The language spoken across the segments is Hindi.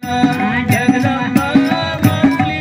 जगदम्बा माऊली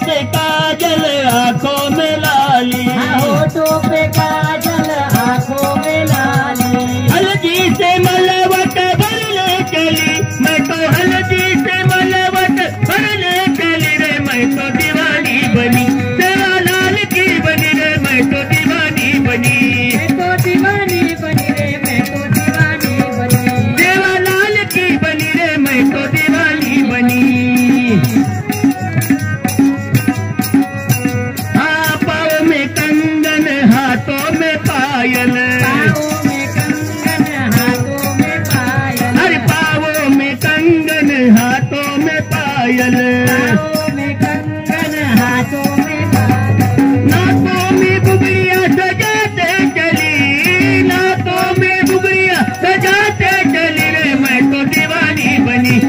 पे काजल आंखों में लाली, होठों पे काजल आंखों में लाली। हल्दी से मलवट भरने चली, मैं तो हल्दी से मलवट भरने चली रे, मैं तो दीवानी बनी सेवालाल की बनी रे, मैं तो दीवानी बनी, मैं तो दीवानी बनी रे, मैं तो दीवानी बनी। सेवालाल की बनी रे, मैं तो दीवानी बनी। हाँ पाँव में कंगन हाथों में पायल, पाँवों में कंगन हाथों में पायल, हर पाँवों में कंगन हाथों में पायल, पाँवों में कंगन हाथों में पायल। नाकों में बुबरिया सजाते चली, नाकों में बुबरिया सजाते चली रे, मैं तो दीवानी बनी,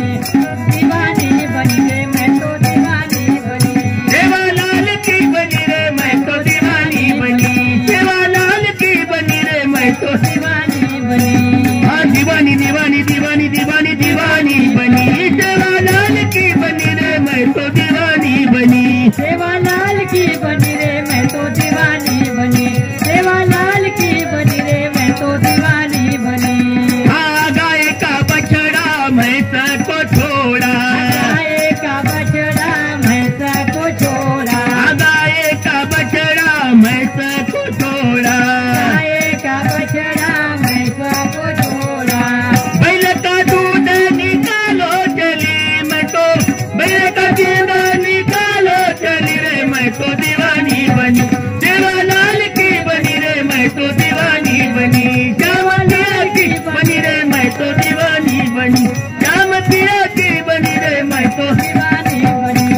दीवानी बनी रे, मैं तो दीवानी बनी। सेवालाल की बनी रे, मैं तो दीवानी बनी, सेवालाल की बनी रे, मैं तो दीवानी बनी। हाँ दीवानी दीवानी दीवानी दीवानी दीवानी बनी, सेवालाल की बनी रे, मैं तो दीवानी बनी। सेवालाल की बनी रे, मैं तो दीवानी बनी। सेवालाल की बनी रे, मैं तो दीवानी बनी। हाँ गाय का बछड़ा भैंस को छोड़ा, गाय का बछड़ा भैंस को छोड़ा, गाय का बछड़ा भैंस को छोड़ा, गाय का बछड़ा भैंस को छोड़ा। बैल का दूध निकालो चली, मैं तो बैल का दूध निकालो चली रे, मैं तो दीवानी बनी, सेवालाल की बनी रे, मैं तो दीवानी बनी, सेवालाल की बनी रे, मैं तो दीवानी बनी, श्याम पिया की बनी रे, मैं तो दीवानी बनी।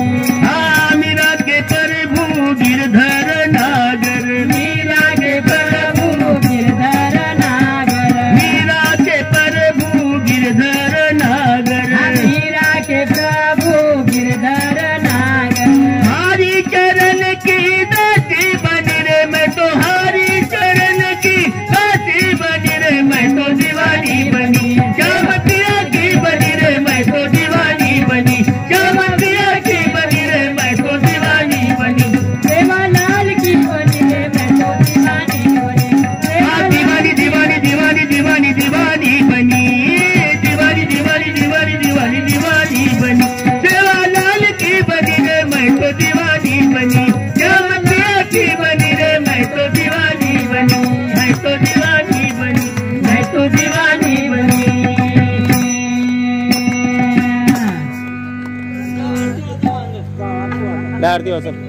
हाँ मीरा के प्रभु गिरधर नागर, मीरा के प्रभु गिरधर नागर, मीरा के प्रभु गिरधर नागर, मीरा के प्रभु गिरधर नागर। हरि चरण की दासी बनी रे, मैं तो हरि चरण की दासी बनी रे, मैं तो दीवानी बनी, श्याम पिया की बनी रे, मैं तो दीवानी बनी, श्याम पिया की बनी रे, मैं तो दीवानी बनी। सेवालाल की बनी रे, मैं तो दीवानी बनी। हाँ दीवानी दीवानी दीवानी दीवानी दीवानी बनी, दीवानी दीवानी दीवानी दीवानी दीवानी बनी, सेवालाल की बनी रे, मैं तो दीवानी बनी, श्याम पिया की बनी रे, मैं तो दीवानी बनी, मैं तो दीवानी बनी, मैं तो दीवानी बनी। आरती हो सब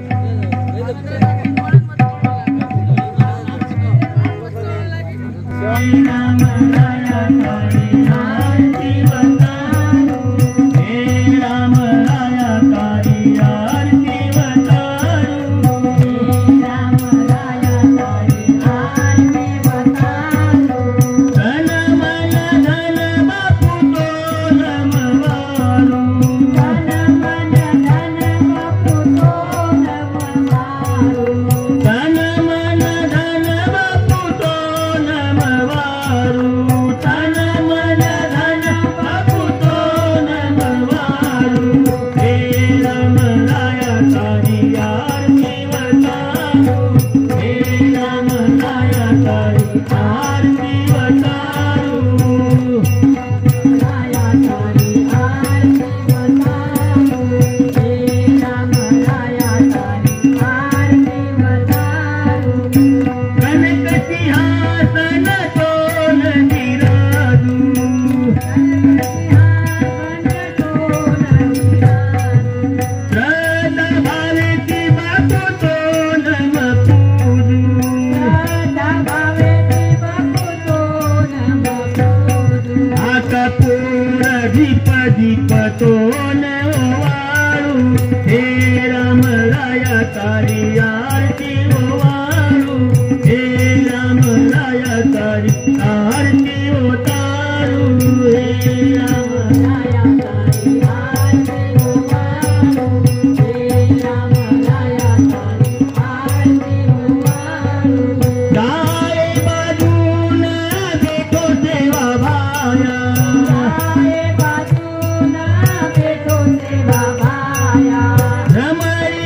हमारी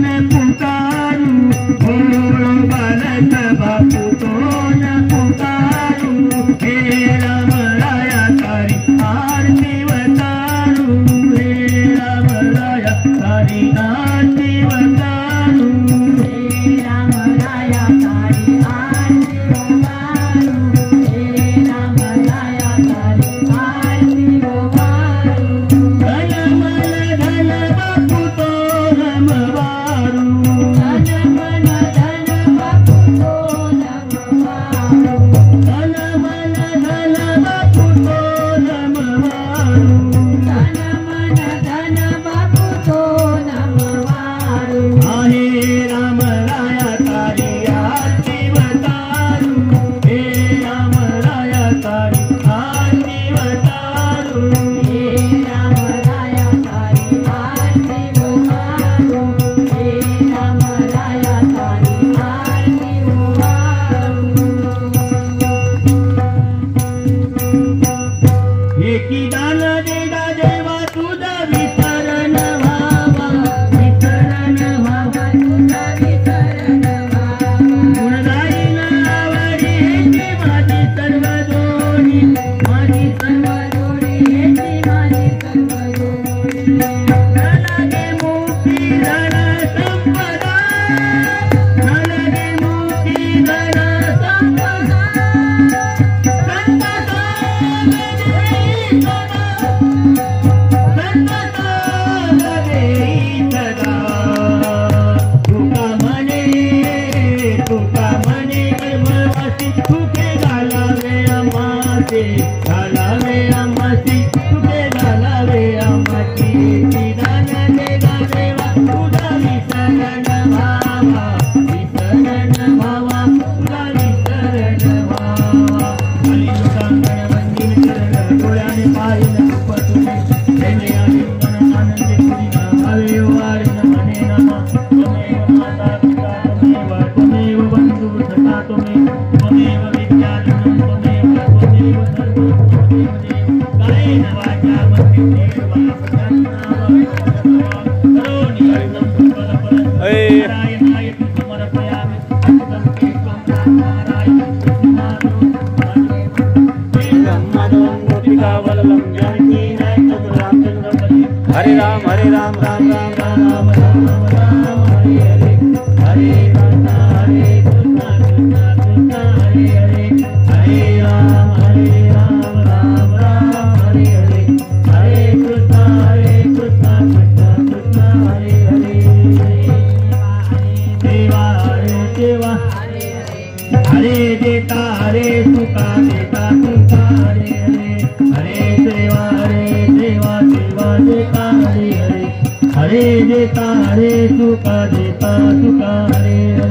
न पुकारू भोळो बालक बापू तो न पुकारू हे राम राया तारी आरती वतारू हे राम राया तारी आरती वतारू हे राम राया तारी आरती वतारू हे राम राया तारी आरती वतारू धन मन धन बापू तो नमवारू धन मन धन बापू तो नमवारू धन मन धन बापू तो नमवारू धन मन धन बापू तो नमवारू आहे राम राया तारी आरती वतारू हे राम राया तारी आरती वतारू हे राम राया तारी आरती वतारू हे राम राया तारी आरती वतारू एकी दान देगा देवा तुझा विसरण व्हावा विसरण व्हावा तुझा विसरण व्हावा गुणगाई आवडी हेची माझी सर्व जोडी माझी सर्व जोडी हेची माझी सर्व जोडी नलगे मुक्ती धन संपदा नलगे मुक्ती धन संपदा संपदा तुका म्हणे ब्रह्मवासी तुके घालावे आम्हाचे घालावे आम्हाची तुके घालावे आम्हाची दान देगा देवा तुझा विसरण व्हावा विसरण व्हावा तुझा विसरण व्हावा आणि लोकांगण वंदीन करण डोळ्याने पाहिलं रूप तुझे प्रेमे आलिंगन आनंदे तुझी भावे वारिन म्हणे नमा त्वमेव माता पिता त्वमेव बंधु सखा त्वमेव विद्याधनं त्वमेव सर्वं त्वमेव देव कायेन वाचा मनसेन वा प्रयत्नावा करोमि हरितं फलफलं नारायणाय समर्पयामि अच्युतं केशवं नारायणं हरे राम राम राम राम राम राम हरे हरे हरे कृष्ण हरे कृष्ण कृष्ण कृष्ण हरे हरे हरे राम राम राम हरे हरे हरे कृष्ण कृष्ण कृष्ण हरे हरे देवा हरे देवा हरे देता हरे सुखा देता सुखा हरे हरे हरे देवा देवा देता हरे हरे हरे देता हरे सुखा देता सुखा हरे हरे